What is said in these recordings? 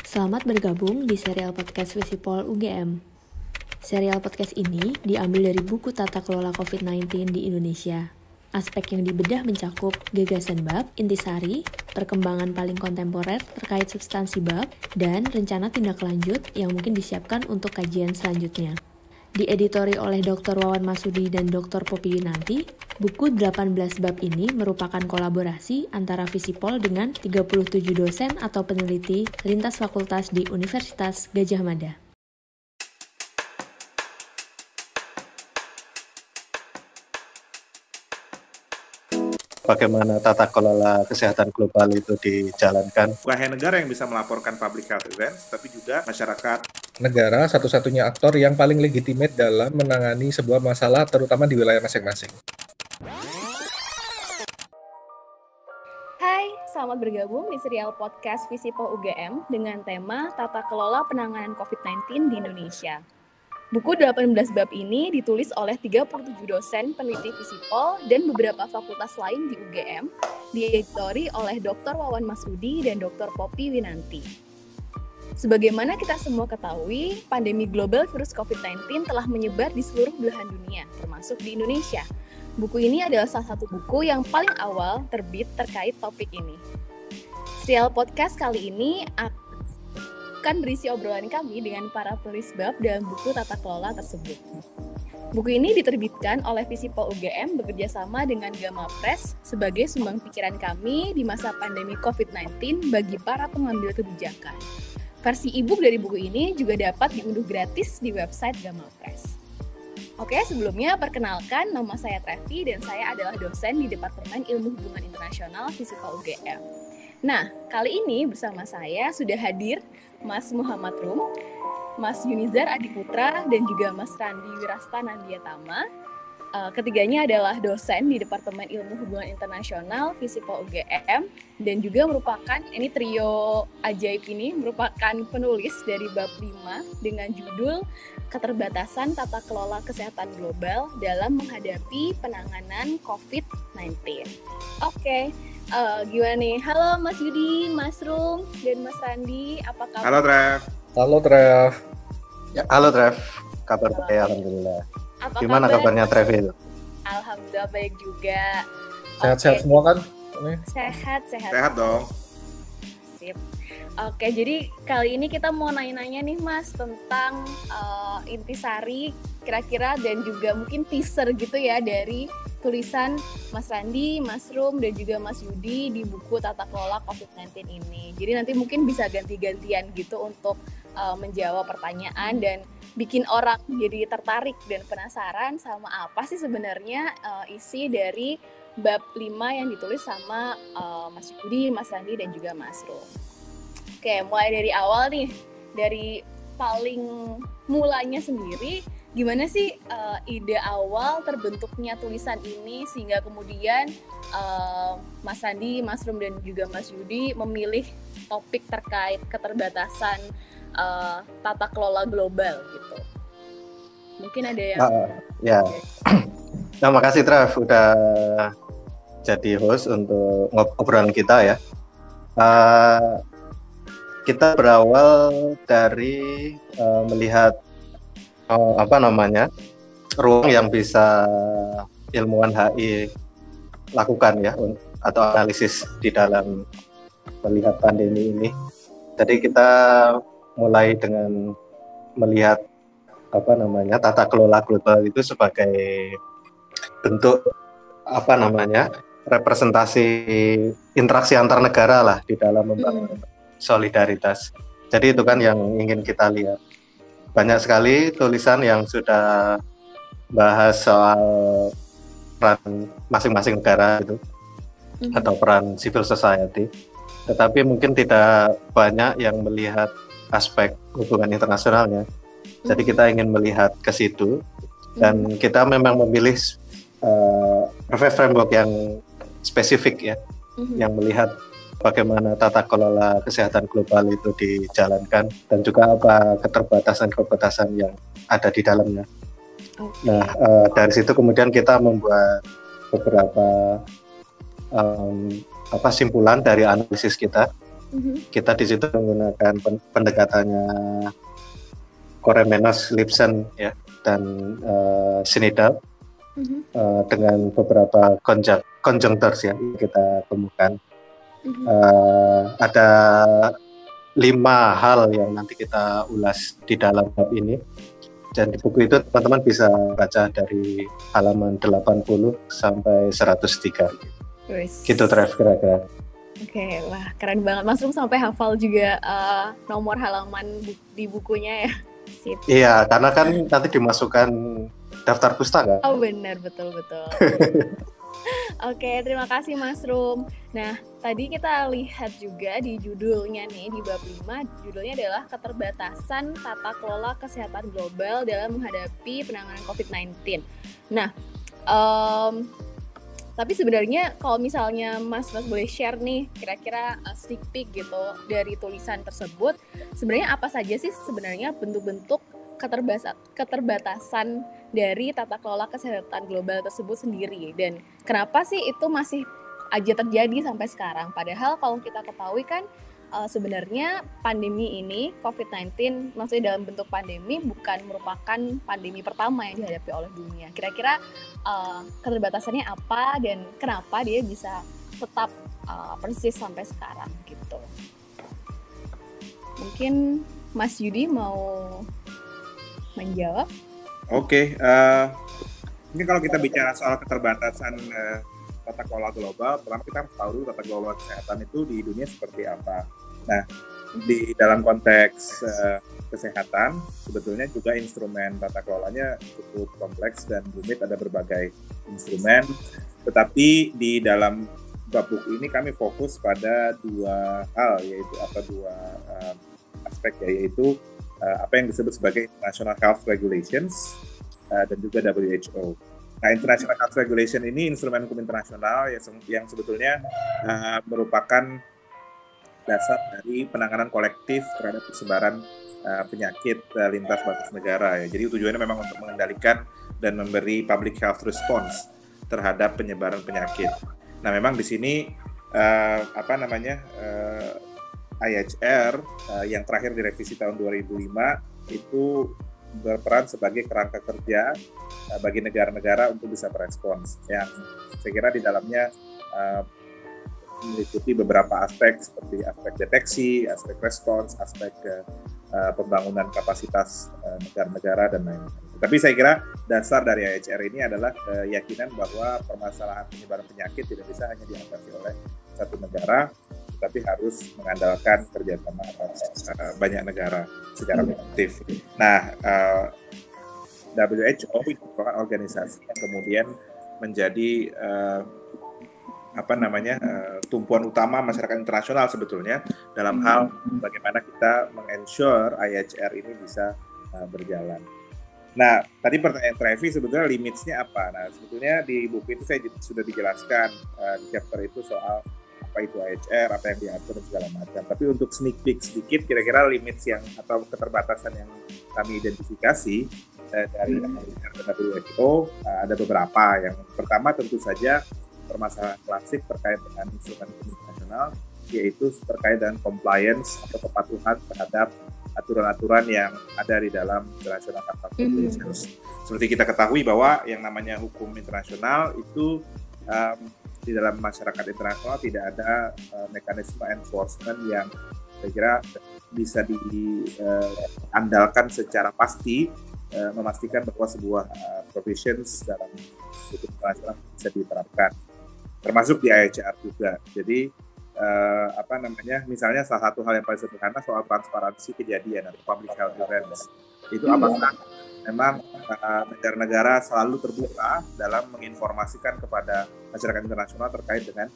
Selamat bergabung di serial podcast Visipol UGM. Serial podcast ini diambil dari buku Tata Kelola COVID-19 di Indonesia. Aspek yang dibedah mencakup gagasan bab, intisari, perkembangan paling kontemporer terkait substansi bab, dan rencana tindak lanjut yang mungkin disiapkan untuk kajian selanjutnya. Dieditori oleh Dr. Wawan Masudi dan Dr. Poppy Winanti, buku 18 bab ini merupakan kolaborasi antara Visipol dengan 37 dosen atau peneliti lintas fakultas di Universitas Gadjah Mada. Bagaimana tata kelola kesehatan global itu dijalankan. Bukan hanya negara yang bisa melaporkan public health events, tapi juga masyarakat. Negara satu-satunya aktor yang paling legitimate dalam menangani sebuah masalah, terutama di wilayah masing-masing. Hai, selamat bergabung di serial podcast Visipol UGM dengan tema Tata Kelola Penanganan COVID-19 di Indonesia. Buku 18 bab ini ditulis oleh 37 dosen peneliti Visipol dan beberapa fakultas lain di UGM, dieditori oleh Dr. Wawan Masudi dan Dr. Poppy Winanti. Sebagaimana kita semua ketahui, pandemi global virus COVID-19 telah menyebar di seluruh belahan dunia, termasuk di Indonesia. Buku ini adalah salah satu buku yang paling awal terbit terkait topik ini. Serial podcast kali ini akan berisi obrolan kami dengan para penulis bab dalam buku Tata Kelola tersebut. Buku ini diterbitkan oleh Visipol UGM bekerjasama dengan Gamma Press sebagai sumbang pikiran kami di masa pandemi COVID-19 bagi para pengambil kebijakan. Versi e-book dari buku ini juga dapat diunduh gratis di website Gamma Press. Oke, sebelumnya perkenalkan, nama saya Trevi dan saya adalah dosen di Departemen Ilmu Hubungan Internasional Visipol UGM. Nah, kali ini bersama saya sudah hadir Mas Muhammad Rum, Mas Yunizar Adiputra, dan juga Mas Randi Wirasta Nandiatama. Ketiganya adalah dosen di Departemen Ilmu Hubungan Internasional Visipol UGM dan juga merupakan, ini trio ajaib ini, merupakan penulis dari bab 5 dengan judul Keterbatasan Tata Kelola Kesehatan Global dalam Menghadapi Penanganan COVID-19. Oke. Gimana nih? Halo Mas Yudi, Mas Rum, dan Mas Randi, apa kabar? Halo Trev. Halo Trev. Ya, halo Trev, kabar baik alhamdulillah. Apa Gimana kabarnya Trev itu? Alhamdulillah baik juga. Sehat-sehat semua kan? Sehat. Sehat dong. Sip. Oke, jadi kali ini kita mau nanya-nanya nih Mas tentang intisari kira-kira dan juga mungkin teaser gitu ya dari tulisan Mas Randi, Mas Rum, dan juga Mas Yudi di buku Tata Kelola COVID-19 ini. Jadi nanti mungkin bisa ganti-gantian gitu untuk menjawab pertanyaan dan bikin orang jadi tertarik dan penasaran sama apa sih sebenarnya isi dari bab 5 yang ditulis sama Mas Yudi, Mas Randi, dan juga Mas Rum. Oke, mulai dari awal nih, dari paling mulanya sendiri, gimana sih ide awal terbentuknya tulisan ini sehingga kemudian Mas Randi, Mas Rum, dan juga Mas Yudi memilih topik terkait keterbatasan tata kelola global gitu. Mungkin ada yang... Ya, nah, makasih Trev udah jadi host untuk obrolan kita ya. Kita berawal dari melihat ruang yang bisa ilmuwan HI lakukan ya atau analisis di dalam melihat pandemi ini. Jadi kita mulai dengan melihat tata kelola global itu sebagai bentuk representasi interaksi antar negara lah di dalam membangun solidaritas. Jadi itu kan yang ingin kita lihat. Banyak sekali tulisan yang sudah bahas soal peran masing-masing negara itu atau peran civil society. Tetapi mungkin tidak banyak yang melihat aspek hubungan internasionalnya. Jadi kita ingin melihat ke situ dan kita memang memilih framework yang spesifik ya, yang melihat bagaimana tata kelola kesehatan global itu dijalankan dan juga apa keterbatasan yang ada di dalamnya. Nah, dari situ kemudian kita membuat beberapa simpulan dari analisis kita Kita di situ menggunakan pendekatannya Koremenos, Lipsen ya, dan Sinidal dengan beberapa conjunctors ya yang kita temukan. Ada 5 hal yang nanti kita ulas di dalam bab ini. Dan di buku itu teman-teman bisa baca dari halaman 80 sampai 103. Gitu Trev kira-kira. Oke, wah keren banget. Mas Rum sampai hafal juga nomor halaman di bukunya ya. Sip. Iya, karena kan nanti dimasukkan daftar pustaka. Oh benar, betul-betul. Oke, terima kasih Mas Rum. Nah, tadi kita lihat juga di judulnya nih, di bab 5, judulnya adalah keterbatasan tata kelola kesehatan global dalam menghadapi penanganan COVID-19. Nah, tapi sebenarnya kalau misalnya Mas boleh share nih, kira-kira sneak peek gitu dari tulisan tersebut, sebenarnya apa saja sih sebenarnya bentuk-bentuk keterbatasan dari tata kelola kesehatan global tersebut sendiri, dan kenapa sih itu masih aja terjadi sampai sekarang, padahal kalau kita ketahui kan sebenarnya pandemi ini COVID-19 maksudnya dalam bentuk pandemi bukan merupakan pandemi pertama yang dihadapi oleh dunia. Kira-kira keterbatasannya apa dan kenapa dia bisa tetap persis sampai sekarang gitu. Mungkin Mas Yudi mau menjawab? Oke, ini kalau kita bicara soal keterbatasan tata kelola global, pertama kita harus tahu dulu tata kelola kesehatan itu di dunia seperti apa. Nah, di dalam konteks kesehatan, sebetulnya juga instrumen tata kelolanya cukup kompleks dan rumit, ada berbagai instrumen. Tetapi di dalam bab buku ini kami fokus pada 2 hal, yaitu dua aspek, yaitu apa yang disebut sebagai International Health Regulations dan juga WHO. Nah, International Health Regulation ini instrumen hukum internasional yang sebetulnya merupakan dasar dari penanganan kolektif terhadap persebaran penyakit lintas batas negara. Ya. Jadi tujuannya memang untuk mengendalikan dan memberi public health response terhadap penyebaran penyakit. Nah, memang di sini IHR yang terakhir direvisi tahun 2005 itu berperan sebagai kerangka kerja bagi negara-negara untuk bisa merespons, yang saya kira di dalamnya meliputi beberapa aspek seperti aspek deteksi, aspek respons, aspek pembangunan kapasitas negara-negara dan lain-lain. Tapi saya kira dasar dari IHR ini adalah keyakinan bahwa permasalahan penyebaran penyakit tidak bisa hanya diatasi oleh satu negara, tapi harus mengandalkan kerjasama banyak negara secara kolektif. Nah, WHO itu merupakan organisasi yang kemudian menjadi tumpuan utama masyarakat internasional sebetulnya dalam hal bagaimana kita meng-ensure IHR ini bisa berjalan. Nah, tadi pertanyaan Trevi sebetulnya limitsnya apa? Nah, sebetulnya di buku itu saya sudah dijelaskan di chapter itu soal apa itu IHR, apa yang diatur dan segala macam. Tapi untuk sneak peek sedikit, kira-kira limits yang atau keterbatasan yang kami identifikasi dari IHR dan WHO ada beberapa. Yang pertama tentu saja permasalahan klasik terkait dengan instrumen internasional, yaitu terkait dengan compliance atau kepatuhan terhadap aturan-aturan yang ada di dalam International Health Regulations. Seperti kita ketahui bahwa yang namanya hukum internasional itu di dalam masyarakat internasional tidak ada mekanisme enforcement yang saya kira bisa diandalkan secara pasti, memastikan bahwa sebuah provisions dalam hukum internasional bisa diterapkan, termasuk di IHR juga. Jadi misalnya salah satu hal yang paling sederhana soal transparansi kejadian atau public health events, itu apakah memang negara-negara selalu terbuka dalam menginformasikan kepada masyarakat internasional terkait dengan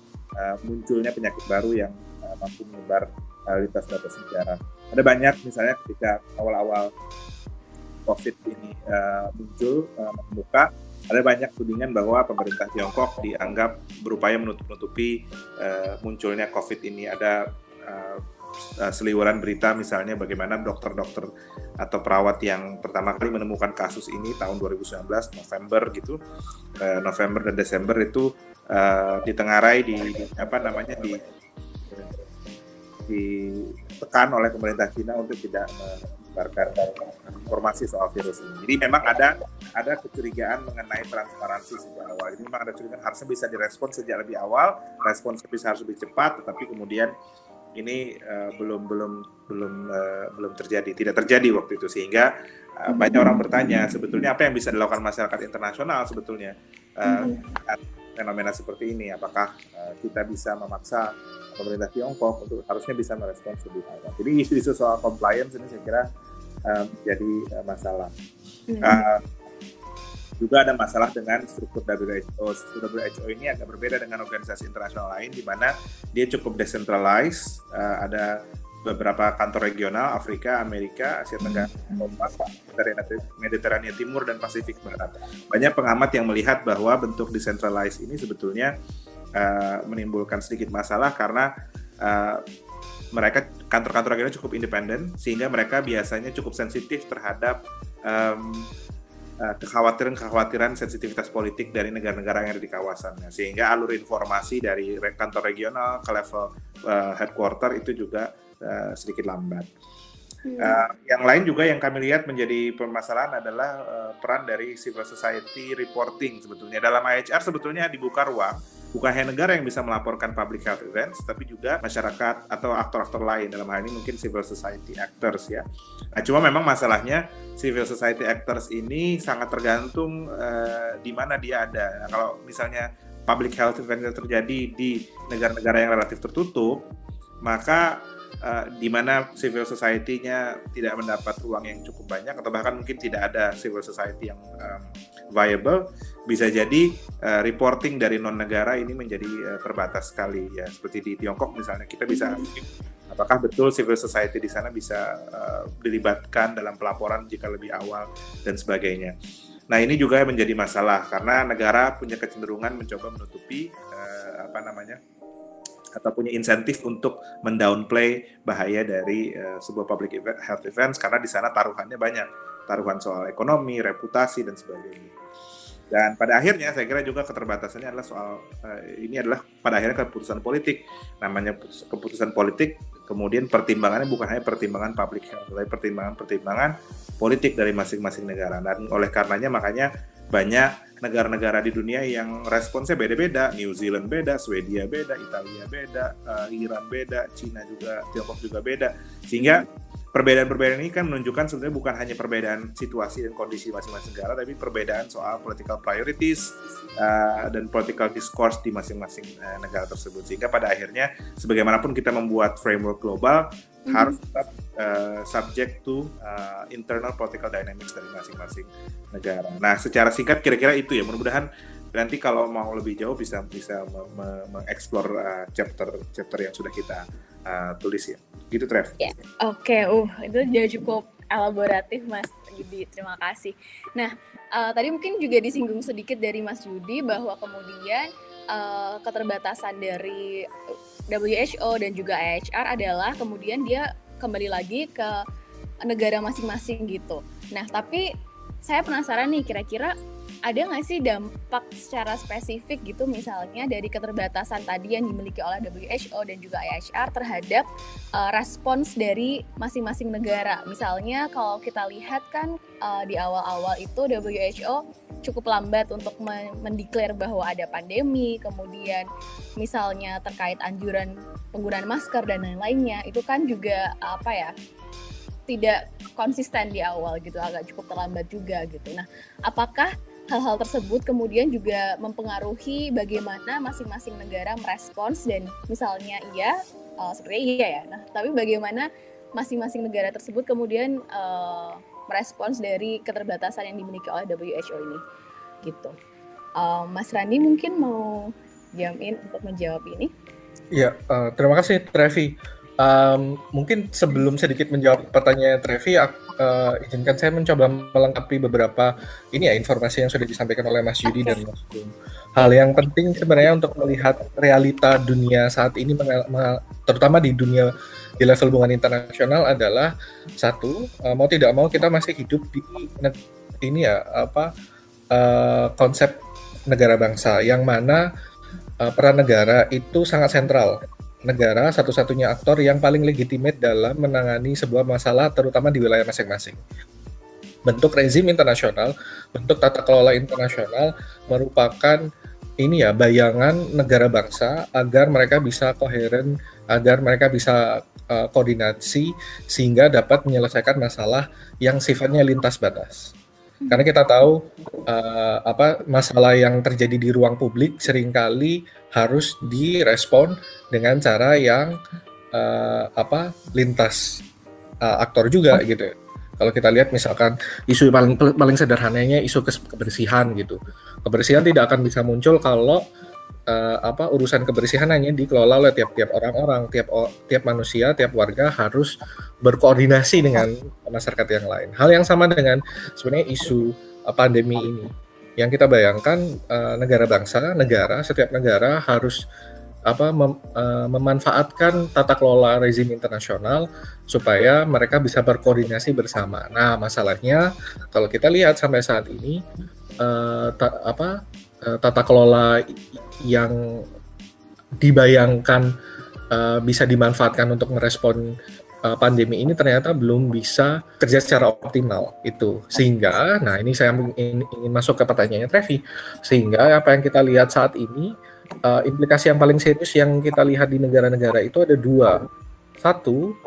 munculnya penyakit baru yang mampu menyebar lintas batas negara. Ada banyak, misalnya ketika awal-awal COVID ini muncul membuka, ada banyak tudingan bahwa pemerintah Tiongkok dianggap berupaya menutup-nutupi munculnya COVID ini. Ada seliweran berita misalnya bagaimana dokter-dokter atau perawat yang pertama kali menemukan kasus ini tahun 2019 November gitu, November dan Desember itu ditengarai ditekan oleh pemerintah Cina untuk tidak menyebarkan informasi soal virus ini. Jadi memang ada kecurigaan mengenai transparansi sejak awal. Ini memang ada kecurigaan harusnya bisa direspon sejak lebih awal, respons bisa harus lebih cepat, tetapi kemudian ini belum terjadi, tidak terjadi waktu itu, sehingga banyak orang bertanya sebetulnya apa yang bisa dilakukan masyarakat internasional sebetulnya fenomena seperti ini. Apakah kita bisa memaksa pemerintah Tiongkok untuk harusnya bisa merespons lebih awal. Jadi isu-isu soal compliance ini saya kira jadi masalah. Juga ada masalah dengan struktur WHO. Struktur WHO ini agak berbeda dengan organisasi internasional lain, di mana dia cukup decentralized. Ada beberapa kantor regional, Afrika, Amerika, Asia Tenggara, Mediterania Timur, dan Pasifik Barat. Banyak pengamat yang melihat bahwa bentuk decentralized ini sebetulnya menimbulkan sedikit masalah karena mereka kantor-kantor regional cukup independen, sehingga mereka biasanya cukup sensitif terhadap kekhawatiran sensitivitas politik dari negara-negara yang ada di kawasannya, sehingga alur informasi dari kantor regional ke level headquarter itu juga sedikit lambat. Yang lain juga yang kami lihat menjadi permasalahan adalah peran dari civil society reporting. Sebetulnya dalam IHR sebetulnya dibuka ruang, bukan hanya negara yang bisa melaporkan public health events, tapi juga masyarakat atau aktor-aktor lain, dalam hal ini mungkin civil society actors ya. Nah, cuma memang masalahnya civil society actors ini sangat tergantung di mana dia ada. Nah, kalau misalnya public health event terjadi di negara-negara yang relatif tertutup, maka di mana civil society-nya tidak mendapat ruang yang cukup banyak, atau bahkan mungkin tidak ada civil society yang viable, bisa jadi reporting dari non-negara ini menjadi terbatas sekali ya. Seperti di Tiongkok misalnya, kita bisa apakah betul civil society di sana bisa dilibatkan dalam pelaporan jika lebih awal dan sebagainya. Nah, ini juga menjadi masalah karena negara punya kecenderungan mencoba menutupi atau punya insentif untuk mendownplay bahaya dari sebuah public health events, karena di sana taruhannya banyak, taruhan soal ekonomi, reputasi, dan sebagainya. Dan pada akhirnya saya kira juga keterbatasannya adalah soal ini adalah pada akhirnya keputusan politik. Namanya keputusan politik, kemudian pertimbangannya bukan hanya pertimbangan public health, tapi pertimbangan politik dari masing-masing negara. Dan oleh karenanya makanya banyak negara-negara di dunia yang responsnya beda-beda. New Zealand beda, Swedia beda, Italia beda, Iran beda, Cina juga, Tiongkok juga beda. Sehingga perbedaan-perbedaan ini kan menunjukkan sebenarnya bukan hanya perbedaan situasi dan kondisi masing-masing negara, tapi perbedaan soal political priorities dan political discourse di masing-masing negara tersebut. Sehingga pada akhirnya, sebagaimanapun kita membuat framework global, harus tetap subject to internal political dynamics dari masing-masing negara. Nah, secara singkat kira-kira itu ya. Mudah-mudahan nanti kalau mau lebih jauh bisa mengeksplor chapter yang sudah kita tulis ya. Gitu, Trev. Ya, oke. Itu udah cukup elaboratif, Mas Yudi. Terima kasih. Nah, tadi mungkin juga disinggung sedikit dari Mas Yudi bahwa kemudian keterbatasan dari WHO dan juga IHR adalah kemudian dia kembali lagi ke negara masing-masing gitu. Nah, tapi saya penasaran nih, kira-kira ada nggak sih dampak secara spesifik gitu, misalnya dari keterbatasan tadi yang dimiliki oleh WHO dan juga IHR terhadap respons dari masing-masing negara. Misalnya kalau kita lihat kan di awal-awal itu WHO cukup lambat untuk mendeklar bahwa ada pandemi, kemudian misalnya terkait anjuran penggunaan masker dan lain-lainnya, itu kan juga tidak konsisten di awal gitu, agak cukup terlambat juga gitu. Nah, apakah hal-hal tersebut kemudian juga mempengaruhi bagaimana masing-masing negara merespons, dan misalnya sepertinya iya ya. Nah, tapi bagaimana masing-masing negara tersebut kemudian merespons dari keterbatasan yang dimiliki oleh WHO ini, gitu. Mas Randi mungkin mau jam-in untuk menjawab ini? Iya, terima kasih Trevi. Mungkin sebelum sedikit menjawab pertanyaan Trevi, izinkan saya mencoba melengkapi beberapa informasi yang sudah disampaikan oleh Mas Yudi dan Mas Gung. Hal yang penting sebenarnya untuk melihat realita dunia saat ini, terutama di level hubungan internasional adalah satu, mau tidak mau kita masih hidup di konsep negara bangsa, yang mana peran negara itu sangat sentral negara satu-satunya aktor yang paling legitimate dalam menangani sebuah masalah terutama di wilayah masing-masing. Bentuk rezim internasional, bentuk tata kelola internasional merupakan ini ya bayangan negara bangsa agar mereka bisa koheren, agar mereka bisa koordinasi sehingga dapat menyelesaikan masalah yang sifatnya lintas batas. Karena kita tahu masalah yang terjadi di ruang publik seringkali harus direspon dengan cara yang lintas aktor juga gitu. Kalau kita lihat misalkan isu paling sederhananya isu kebersihan gitu. Kebersihan tidak akan bisa muncul kalau urusan kebersihan hanya dikelola oleh tiap orang-orang, tiap manusia, tiap warga harus berkoordinasi dengan masyarakat yang lain. Hal yang sama dengan sebenarnya isu pandemi ini. Yang kita bayangkan setiap negara harus memanfaatkan tata kelola rezim internasional supaya mereka bisa berkoordinasi bersama. Nah, masalahnya kalau kita lihat sampai saat ini tata kelola yang dibayangkan bisa dimanfaatkan untuk merespon pandemi ini ternyata belum bisa kerja secara optimal itu. Sehingga, nah ini saya ingin masuk ke pertanyaannya Trevi, sehingga apa yang kita lihat saat ini implikasi yang paling serius yang kita lihat di negara-negara itu ada dua. Satu,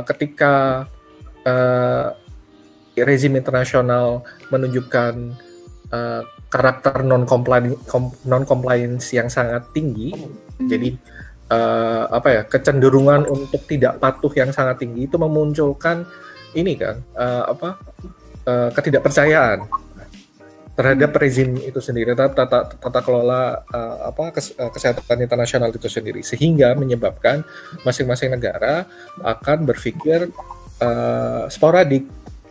ketika rezim internasional menunjukkan karakter non-compliance yang sangat tinggi, jadi kecenderungan untuk tidak patuh yang sangat tinggi itu memunculkan ini kan ketidakpercayaan terhadap rezim itu sendiri, tata kelola kesehatan internasional itu sendiri, sehingga menyebabkan masing-masing negara akan berpikir sporadik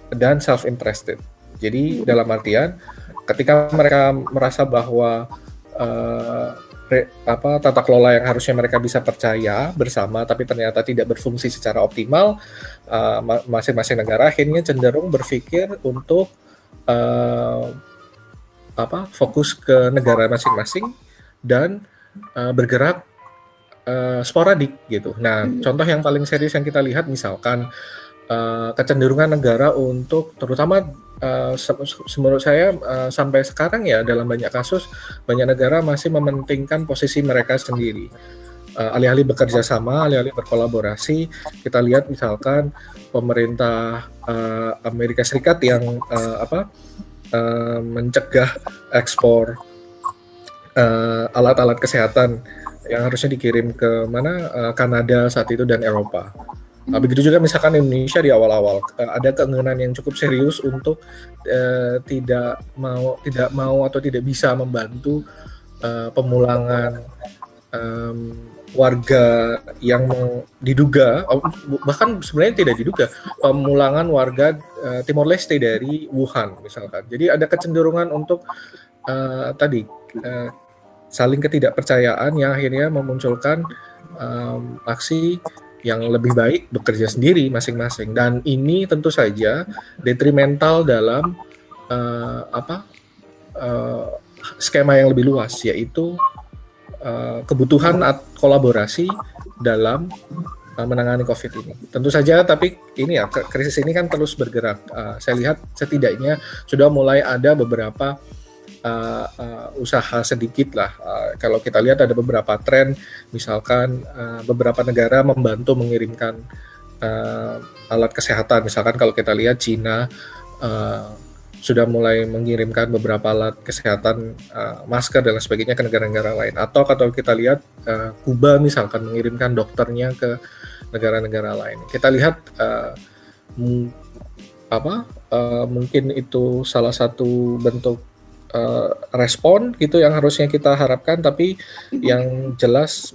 dan self-interested. Jadi dalam artian ketika mereka merasa bahwa tata kelola yang harusnya mereka bisa percaya bersama tapi ternyata tidak berfungsi secara optimal, masing-masing negara akhirnya cenderung berpikir untuk fokus ke negara masing-masing dan bergerak sporadik gitu. Nah, contoh yang paling serius yang kita lihat misalkan kecenderungan negara untuk terutama menurut saya sampai sekarang ya dalam banyak kasus banyak negara masih mementingkan posisi mereka sendiri. Alih-alih bekerja sama, alih-alih berkolaborasi, kita lihat misalkan pemerintah Amerika Serikat yang mencegah ekspor alat-alat kesehatan yang harusnya dikirim ke Kanada saat itu dan Eropa. Begitu juga misalkan Indonesia di awal-awal ada keinginan yang cukup serius untuk tidak mau atau tidak bisa membantu pemulangan warga yang diduga, bahkan sebenarnya tidak diduga, pemulangan warga Timor Leste dari Wuhan misalkan. Jadi ada kecenderungan untuk saling ketidakpercayaan yang akhirnya memunculkan aksi yang lebih baik bekerja sendiri masing-masing, dan ini tentu saja detrimental dalam skema yang lebih luas, yaitu kebutuhan kolaborasi dalam menangani COVID ini. Tentu saja, tapi ini ya krisis ini kan terus bergerak. Saya lihat setidaknya sudah mulai ada beberapa usaha sedikit lah. Kalau kita lihat ada beberapa tren, misalkan beberapa negara membantu mengirimkan alat kesehatan. Misalkan kalau kita lihat Cina sudah mulai mengirimkan beberapa alat kesehatan, masker dan lain sebagainya ke negara-negara lain. Atau kalau kita lihat Kuba misalkan mengirimkan dokternya ke negara-negara lain. Kita lihat mungkin itu salah satu bentuk respon gitu yang harusnya kita harapkan, tapi yang jelas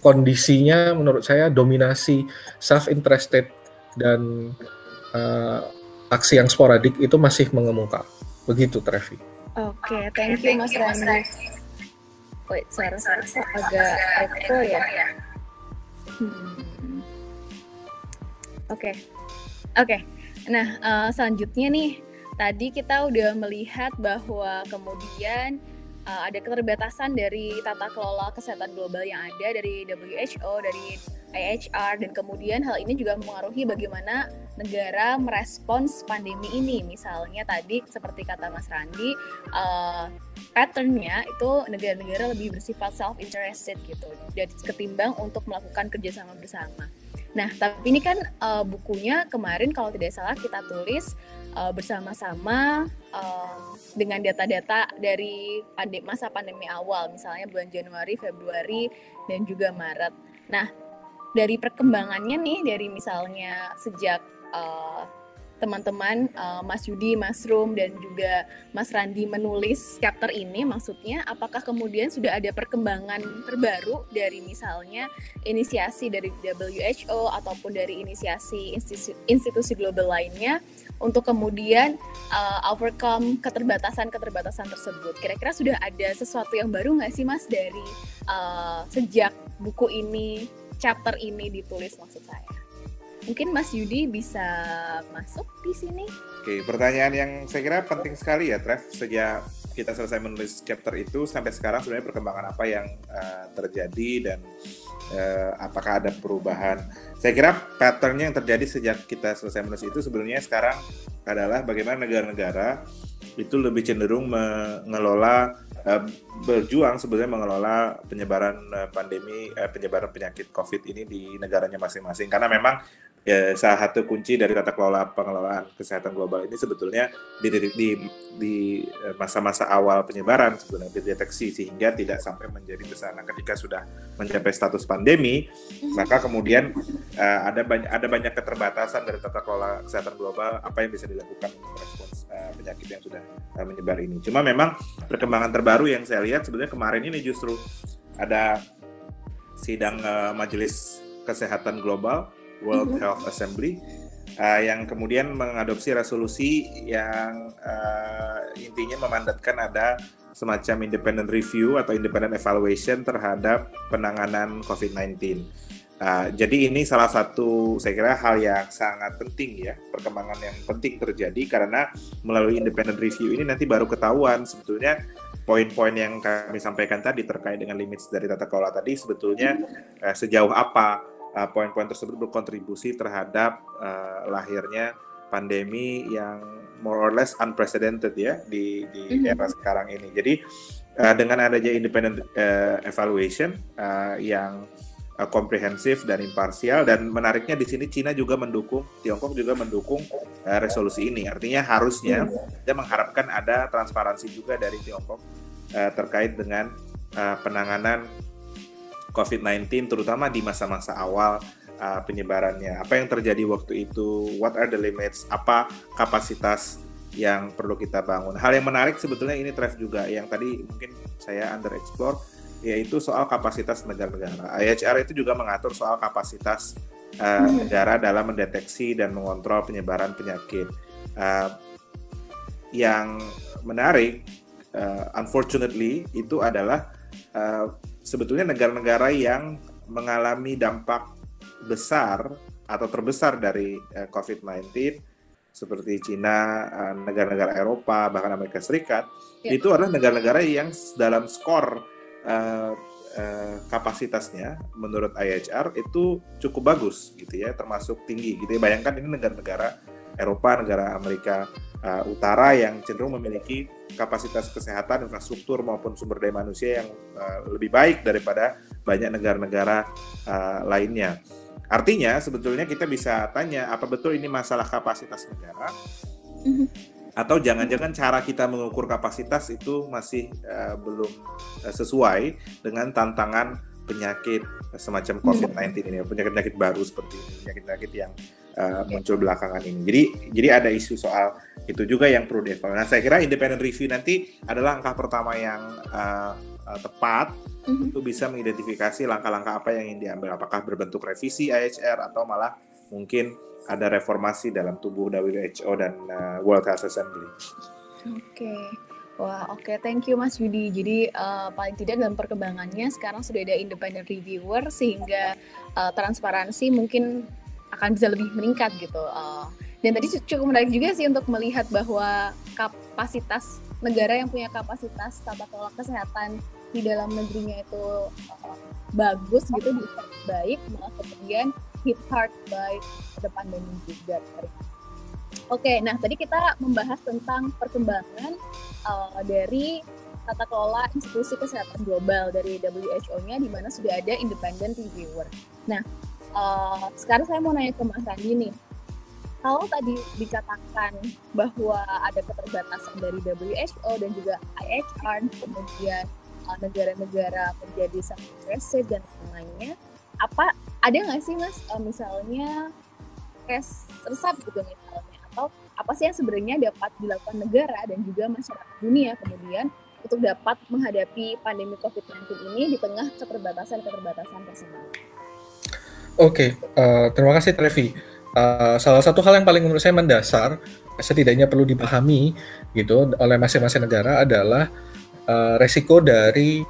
kondisinya menurut saya dominasi self-interested dan aksi yang sporadik itu masih mengemuka. Begitu, Trevi. Oke, thank you Mas Randy. Wait, suara saya agak echo ya. Oke. Nah, selanjutnya nih, tadi kita udah melihat bahwa kemudian ada keterbatasan dari tata kelola kesehatan global yang ada dari WHO, dari IHR, dan kemudian hal ini juga mempengaruhi bagaimana negara merespons pandemi ini. Misalnya tadi seperti kata Mas Randi, patternnya itu negara-negara lebih bersifat self-interested gitu, jadi ketimbang untuk melakukan kerjasama bersama. Nah, tapi ini kan bukunya kemarin kalau tidak salah kita tulis bersama-sama dengan data-data dari masa pandemi awal, misalnya bulan Januari, Februari, dan juga Maret. Nah, dari perkembangannya nih, dari misalnya sejak teman-teman Mas Yudi, Mas Rum, dan juga Mas Randi menulis chapter ini, maksudnya apakah kemudian sudah ada perkembangan terbaru dari misalnya inisiasi dari WHO ataupun dari inisiasi institusi global lainnya untuk kemudian overcome keterbatasan-keterbatasan tersebut. Kira-kira sudah ada sesuatu yang baru nggak sih Mas dari sejak buku ini, chapter ini ditulis maksud saya? Mungkin Mas Yudi bisa masuk di sini. Oke, pertanyaan yang saya kira penting sekali ya, Trev. Sejak kita selesai menulis chapter itu sampai sekarang sebenarnya perkembangan apa yang terjadi dan apakah ada perubahan. Saya kira patternnya yang terjadi sejak kita selesai menulis itu sebenarnya sekarang adalah bagaimana negara-negara itu lebih cenderung mengelola berjuang sebenarnya mengelola penyebaran penyebaran penyakit COVID ini di negaranya masing-masing, karena memang salah satu kunci dari tata kelola pengelolaan kesehatan global ini sebetulnya di masa-masa awal penyebaran sebenarnya dideteksi sehingga tidak sampai menjadi besar. Nah, ketika sudah mencapai status pandemi, maka kemudian ada banyak keterbatasan dari tata kelola kesehatan global apa yang bisa dilakukan untuk merespons penyakit yang sudah menyebar ini. Cuma memang perkembangan terbaru yang saya lihat sebenarnya kemarin ini justru ada sidang Majelis Kesehatan Global World Health Assembly yang kemudian mengadopsi resolusi yang intinya memandatkan ada semacam independent review atau independent evaluation terhadap penanganan COVID-19. Jadi ini salah satu saya kira hal yang sangat penting ya, perkembangan yang penting terjadi karena melalui independent review ini nanti baru ketahuan sebetulnya poin-poin yang kami sampaikan tadi terkait dengan limits dari tata kelola tadi sebetulnya sejauh apa poin-poin tersebut berkontribusi terhadap lahirnya pandemi yang more or less unprecedented ya di era sekarang ini. Jadi dengan adanya independent evaluation yang komprehensif dan imparsial, dan menariknya di sini Cina juga mendukung, Tiongkok juga mendukung resolusi ini. Artinya harusnya kita mengharapkan ada transparansi juga dari Tiongkok terkait dengan penanganan COVID-19 terutama di masa-masa awal penyebarannya. Apa yang terjadi waktu itu, what are the limits, apa kapasitas yang perlu kita bangun. Hal yang menarik sebetulnya ini Trev juga yang tadi mungkin saya underexplore, yaitu soal kapasitas negara-negara. IHR itu juga mengatur soal kapasitas negara dalam mendeteksi dan mengontrol penyebaran penyakit. Yang menarik, unfortunately, itu adalah sebetulnya negara-negara yang mengalami dampak besar atau terbesar dari COVID-19 seperti Cina, negara-negara Eropa, bahkan Amerika Serikat, itu adalah negara-negara yang dalam skor kapasitasnya menurut IHR itu cukup bagus gitu ya, termasuk tinggi gitu ya. Bayangkan ini negara-negara Eropa, negara Amerika Utara yang cenderung memiliki kapasitas kesehatan, infrastruktur maupun sumber daya manusia yang lebih baik daripada banyak negara-negara lainnya. Artinya sebetulnya kita bisa tanya apa betul ini masalah kapasitas negara atau jangan-jangan cara kita mengukur kapasitas itu masih belum sesuai dengan tantangan penyakit semacam COVID-19 ini, penyakit-penyakit baru seperti ini, penyakit-penyakit yang muncul belakangan ini. Jadi ada isu soal itu juga yang perlu dievaluasi. Nah, saya kira independent review nanti adalah langkah pertama yang tepat untuk bisa mengidentifikasi langkah-langkah apa yang ingin diambil. Apakah berbentuk revisi IHR atau malah mungkin ada reformasi dalam tubuh WHO dan World Health Assembly. Oke, thank you Mas Yudi. Jadi paling tidak dalam perkembangannya sekarang sudah ada independent reviewer sehingga transparansi mungkin akan bisa lebih meningkat gitu. Dan tadi cukup menarik juga sih untuk melihat bahwa kapasitas negara yang punya kapasitas tata kelola kesehatan di dalam negerinya itu bagus gitu, baik, malah kemudian hit hard by the pandemic juga. Oke, nah tadi kita membahas tentang perkembangan dari tata kelola institusi kesehatan global dari WHO-nya, di mana sudah ada independent reviewer. Nah, sekarang saya mau nanya ke Mas Randi nih. Kalau tadi dikatakan bahwa ada keterbatasan dari WHO dan juga IHR, kemudian negara-negara menjadi sangat agresif dan lainnya, ada nggak sih Mas misalnya case resep gitu misalnya, atau apa sih yang sebenarnya dapat dilakukan negara dan juga masyarakat dunia kemudian untuk dapat menghadapi pandemi COVID-19 ini di tengah keterbatasan tersebut? Oke, terima kasih Trevi. Salah satu hal yang paling menurut saya mendasar, setidaknya perlu dipahami gitu oleh masing-masing negara adalah resiko dari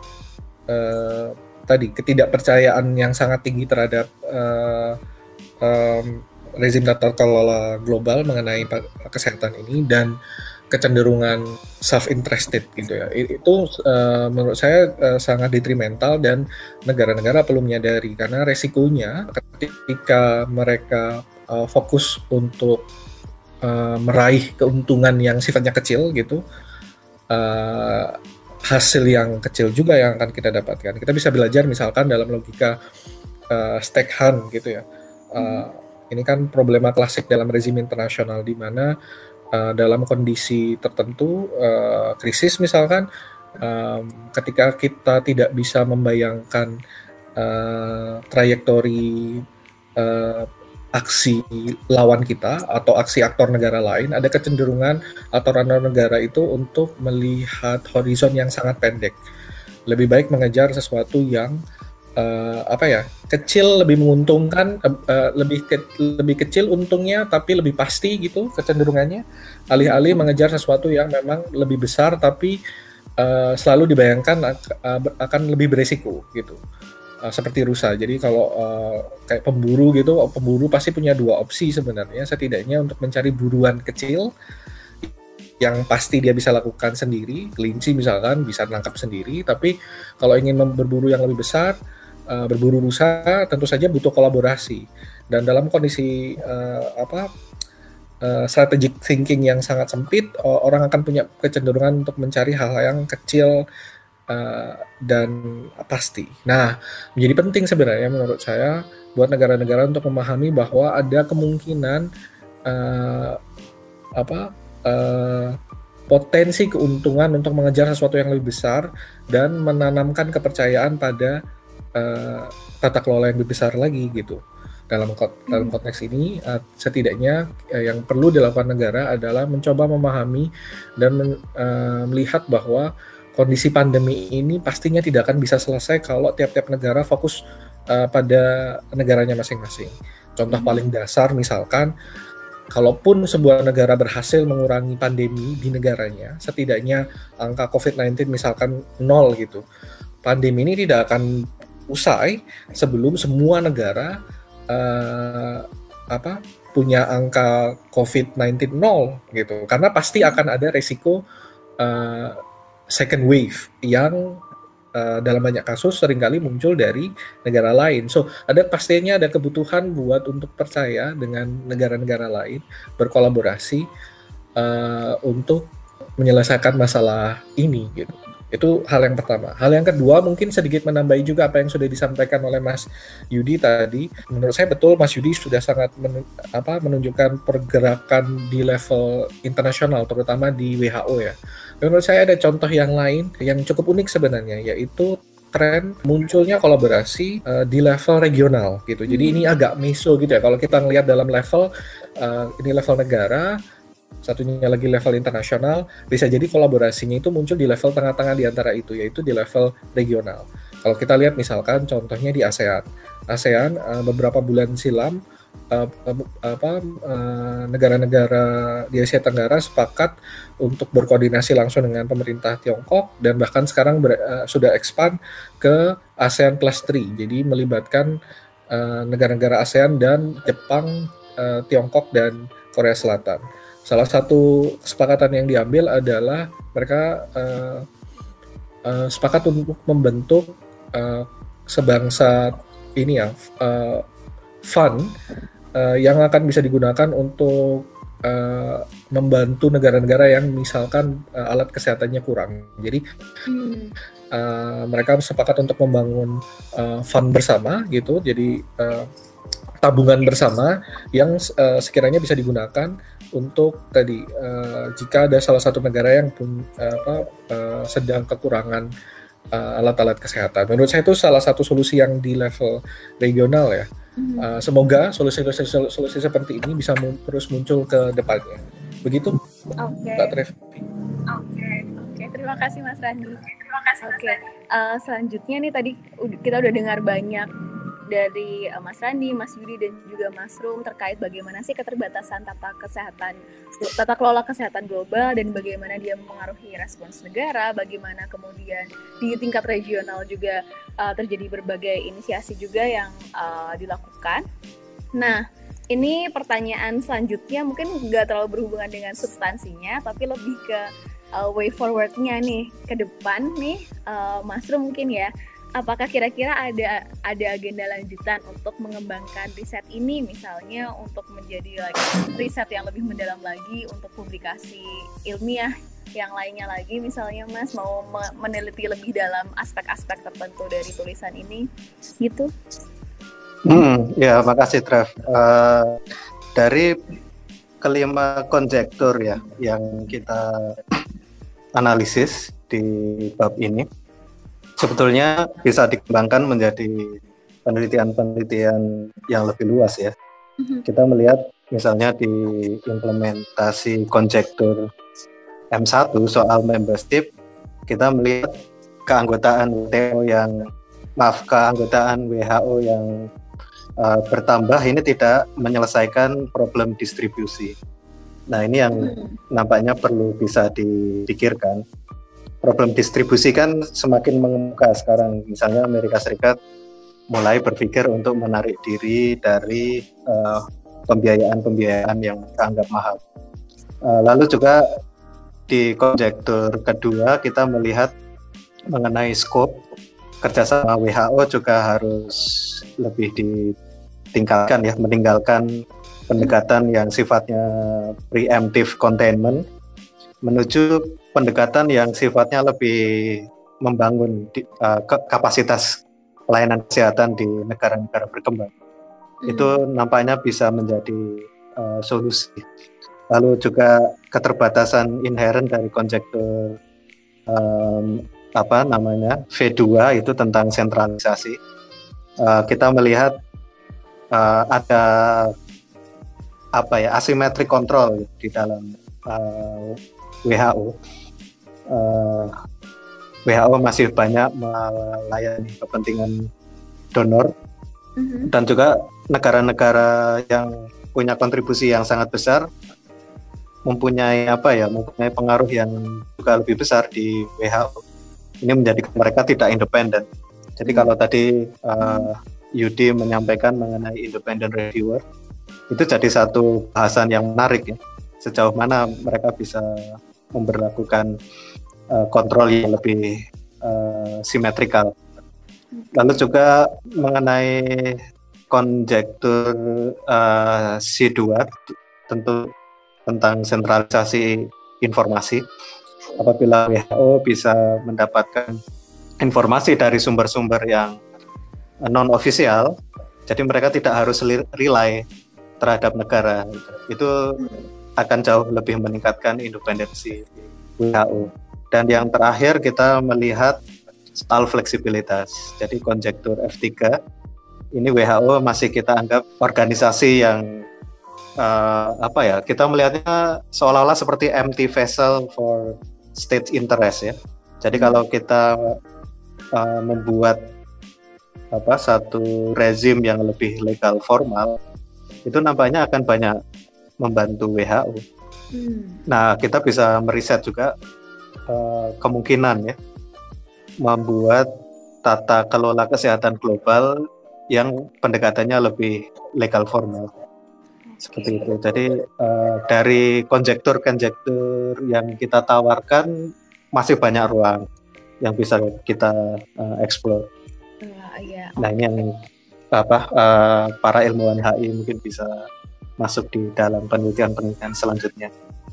tadi ketidakpercayaan yang sangat tinggi terhadap rezim tata kelola global mengenai kesehatan ini dan kecenderungan self-interested gitu ya. Itu menurut saya sangat detrimental dan negara-negara perlu menyadari, karena resikonya ketika mereka fokus untuk meraih keuntungan yang sifatnya kecil gitu, hasil yang kecil juga yang akan kita dapatkan. Kita bisa belajar misalkan dalam logika stake hand gitu ya. Ini kan problema klasik dalam rezim internasional, di mana dalam kondisi tertentu, krisis misalkan, ketika kita tidak bisa membayangkan trayektori aksi lawan kita atau aksi aktor negara lain, ada kecenderungan aktor negara itu untuk melihat horizon yang sangat pendek. Lebih baik mengejar sesuatu yang kecil, lebih menguntungkan, lebih kecil untungnya tapi lebih pasti gitu kecenderungannya, alih-alih mengejar sesuatu yang memang lebih besar tapi selalu dibayangkan akan lebih beresiko gitu. Seperti rusa. Jadi kalau kayak pemburu gitu, pemburu pasti punya dua opsi sebenarnya, setidaknya untuk mencari buruan kecil yang pasti dia bisa lakukan sendiri. Kelinci misalkan bisa menangkap sendiri, tapi kalau ingin berburu yang lebih besar, berburu rusa tentu saja butuh kolaborasi. Dan dalam kondisi strategic thinking yang sangat sempit, orang akan punya kecenderungan untuk mencari hal yang kecil dan pasti. Nah, menjadi penting sebenarnya menurut saya buat negara-negara untuk memahami bahwa ada kemungkinan potensi keuntungan untuk mengejar sesuatu yang lebih besar dan menanamkan kepercayaan pada tata kelola yang lebih besar lagi gitu. Dalam konteks ini, setidaknya yang perlu dilakukan negara adalah mencoba memahami dan melihat bahwa kondisi pandemi ini pastinya tidak akan bisa selesai kalau tiap-tiap negara fokus pada negaranya masing-masing. Contoh paling dasar misalkan, kalaupun sebuah negara berhasil mengurangi pandemi di negaranya, setidaknya angka COVID-19 misalkan 0 gitu, pandemi ini tidak akan usai sebelum semua negara punya angka COVID-19 0 gitu, karena pasti akan ada resiko second wave yang dalam banyak kasus seringkali muncul dari negara lain. So, pastinya ada kebutuhan buat untuk percaya dengan negara-negara lain, berkolaborasi untuk menyelesaikan masalah ini gitu. Itu hal yang pertama. Hal yang kedua, mungkin sedikit menambahi juga apa yang sudah disampaikan oleh Mas Yudi tadi. Menurut saya betul Mas Yudi sudah sangat menunjukkan pergerakan di level internasional, terutama di WHO ya. Menurut saya ada contoh yang lain yang cukup unik sebenarnya, yaitu tren munculnya kolaborasi di level regional gitu. Jadi ini agak meso gitu ya. Kalau kita ngelihat dalam level ini level negara, satunya lagi level internasional, bisa jadi kolaborasinya itu muncul di level tengah-tengah di antara itu, yaitu di level regional. Kalau kita lihat misalkan contohnya di ASEAN. ASEAN beberapa bulan silam negara-negara di Asia Tenggara sepakat untuk berkoordinasi langsung dengan pemerintah Tiongkok, dan bahkan sekarang sudah expand ke ASEAN Plus 3. Jadi melibatkan negara-negara ASEAN dan Jepang, Tiongkok dan Korea Selatan. Salah satu kesepakatan yang diambil adalah mereka sepakat untuk membentuk sebangsa ini ya fund yang akan bisa digunakan untuk membantu negara-negara yang misalkan alat kesehatannya kurang. Jadi mereka sepakat untuk membangun fund bersama gitu. Jadi tabungan bersama yang sekiranya bisa digunakan untuk tadi jika ada salah satu negara yang sedang kekurangan alat-alat kesehatan. Menurut saya itu salah satu solusi yang di level regional ya. Semoga solusi seperti ini bisa terus muncul ke depannya. Begitu, Mbak Trevi. Oke, terima kasih Mas Randi. Selanjutnya nih tadi kita udah dengar banyak dari Mas Randi, Mas Yudi, dan juga Mas Rum terkait bagaimana sih keterbatasan tata kelola kesehatan global dan bagaimana dia mempengaruhi respons negara, bagaimana kemudian di tingkat regional juga terjadi berbagai inisiasi juga yang dilakukan. Nah, ini pertanyaan selanjutnya mungkin nggak terlalu berhubungan dengan substansinya, tapi lebih ke way forward-nya nih, ke depan nih, Mas Rum mungkin ya. Apakah kira-kira ada agenda lanjutan untuk mengembangkan riset ini, misalnya untuk menjadi riset yang lebih mendalam lagi untuk publikasi ilmiah yang lainnya lagi, misalnya Mas mau meneliti lebih dalam aspek-aspek tertentu dari tulisan ini, gitu? Ya, makasih Trev. Dari kelima konjektur ya yang kita analisis di bab ini, sebetulnya bisa dikembangkan menjadi penelitian-penelitian yang lebih luas ya. Kita melihat misalnya di implementasi konjektur M1 soal membership, kita melihat keanggotaan WHO yang bertambah ini tidak menyelesaikan problem distribusi. Nah, ini yang nampaknya perlu bisa dipikirkan. Problem distribusi kan semakin mengemuka sekarang. Misalnya Amerika Serikat mulai berpikir untuk menarik diri dari pembiayaan yang dianggap mahal. Lalu juga di konjektur kedua kita melihat mengenai scope kerjasama WHO juga harus lebih ditingkatkan ya, meninggalkan pendekatan yang sifatnya preemptive containment menuju pendekatan yang sifatnya lebih membangun kapasitas pelayanan kesehatan di negara-negara berkembang. Itu nampaknya bisa menjadi solusi. Lalu juga keterbatasan inherent dari konjektur V2 itu tentang sentralisasi. Kita melihat ada asymmetric control di dalam WHO. WHO masih banyak melayani kepentingan donor dan juga negara-negara yang punya kontribusi yang sangat besar mempunyai pengaruh yang juga lebih besar di WHO. Ini menjadikan mereka tidak independen. Jadi kalau tadi Yudi menyampaikan mengenai independent reviewer, itu jadi satu bahasan yang menarik ya. Sejauh mana mereka bisa memberlakukan kontrol yang lebih simetrikal. Lalu juga mengenai konjektur C2 tentu tentang sentralisasi informasi. Apabila WHO bisa mendapatkan informasi dari sumber-sumber yang non-ofisial, jadi mereka tidak harus rely terhadap negara. Itu akan jauh lebih meningkatkan independensi WHO. Dan yang terakhir kita melihat soal fleksibilitas. Jadi konjektur F3 ini WHO masih kita anggap organisasi yang kita melihatnya seolah-olah seperti empty vessel for state interest ya. Jadi kalau kita membuat satu rezim yang lebih legal formal, itu nampaknya akan banyak membantu WHO. Nah, kita bisa meriset juga kemungkinan ya membuat tata kelola kesehatan global yang pendekatannya lebih legal formal. Seperti itu. Jadi dari konjektur-konjektur yang kita tawarkan masih banyak ruang yang bisa kita explore. Iya. Nah ini yang para ilmuwan HI mungkin bisa masuk di dalam penelitian-penelitian selanjutnya.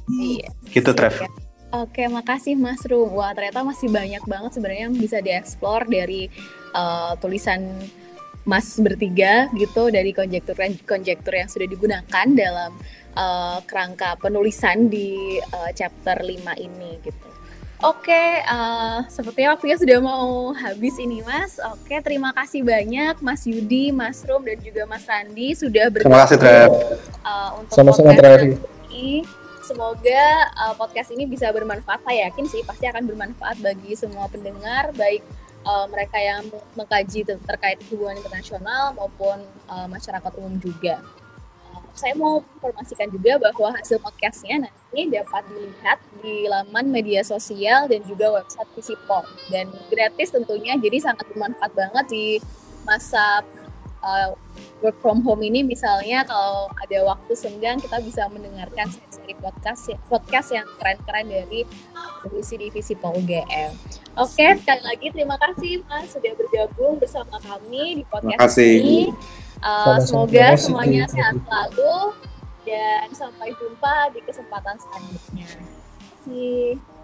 Iya. Gitu, Trev. Oke, makasih Mas Rum. Wah, ternyata masih banyak banget sebenarnya yang bisa dieksplor dari tulisan Mas bertiga gitu, dari konjektur yang sudah digunakan dalam kerangka penulisan di chapter 5 ini gitu. Oke, sepertinya waktunya sudah mau habis ini Mas. Oke, terima kasih banyak Mas Yudi, Mas Rum, dan juga Mas Randi sudah bergabung. Terima kasih, Trev. Untuk Sama-sama, podcast Trev. ini. Semoga podcast ini bisa bermanfaat. Saya yakin sih pasti akan bermanfaat bagi semua pendengar, baik mereka yang mengkaji terkait hubungan internasional maupun masyarakat umum juga. Saya mau informasikan juga bahwa hasil podcastnya nanti dapat dilihat di laman media sosial dan juga website Visipol, dan gratis tentunya, jadi sangat bermanfaat banget di masa work from home ini. Misalnya kalau ada waktu senggang, kita bisa mendengarkan seri podcast yang keren-keren dari produksi di Visipol UGM. Oke, sekali lagi terima kasih Mas sudah bergabung bersama kami di podcast ini. Semoga semuanya sehat selalu dan sampai jumpa di kesempatan selanjutnya. Terima kasih.